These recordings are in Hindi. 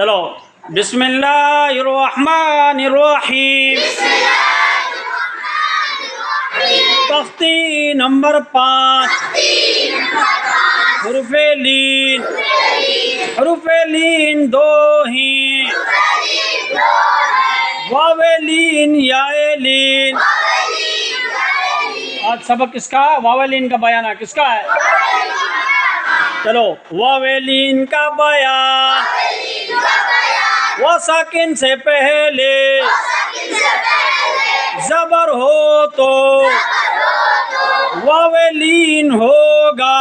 चलो बिस्मिल्लाहिर्रहमानिर्रहीम। तख्ती नंबर 5 हुर्फ़े लीन। हुर्फ़े लीन दो हैं, वावे लीन याए लीन। आज सबक किसका? वावे लीन का बयान किसका है? चलो वावे लीन का बयान। वो साकिन से पहले जबर हो तो वावेलीन होगा।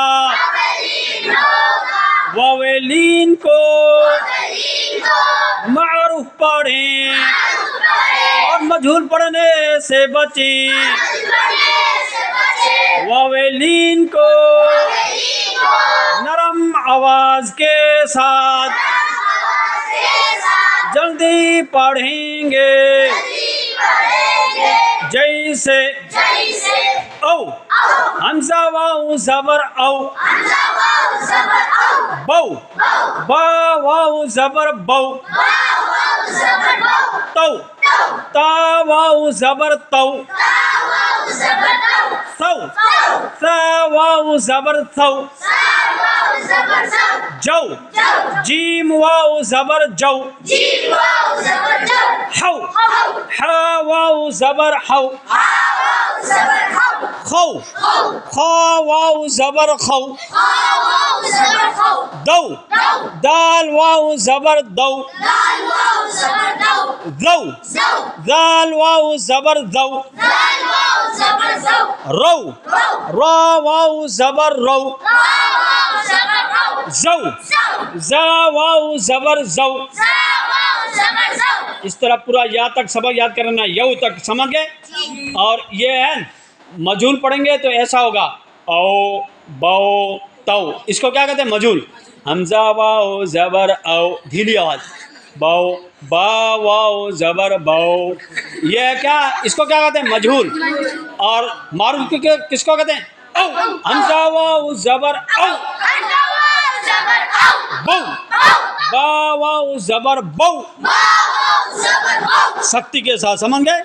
वावेलीन को मारूफ पढ़ें और मजहूल पढ़ने से बचें। वावेलीन को नरम आवाज के साथ जल्दी पढ़ेंगे, जैसे औ हमजा वाऊ जबर औ, बौ बा वाऊ जबर बौ, तौ ता वाऊ जबर तौ, सौ सा वाऊ जबर सौ, जौ जीम वाऊ जबर जौ, हौ हा वाऊ जबर हौ, खौ खा वाऊ जबर खौ, दौ दाल वाऊ जबर दौ, दौ दाल वाऊ जबर दौ, रौ रा वाऊ जबर रौ, जौ जा वाऊ जबर जौ। इस तरह पूरा या तक सबक याद करना, यऊ तक समझ गए। और ये है मजहूल पढ़ेंगे तो ऐसा होगा औ बौ तौ। इसको क्या कहते हैं? मजहूल। हमजा वाओ जबर औ, ढीली आवाज, बौ बा वाओ जबर बौ। ये क्या, इसको क्या कहते हैं? मजहूल। और मारूफ किसको कहते हैं? औ। हमजा वाओ जबर औ, बौ बा वाओ जबर बौ। सख्ती के साथ समझ गए।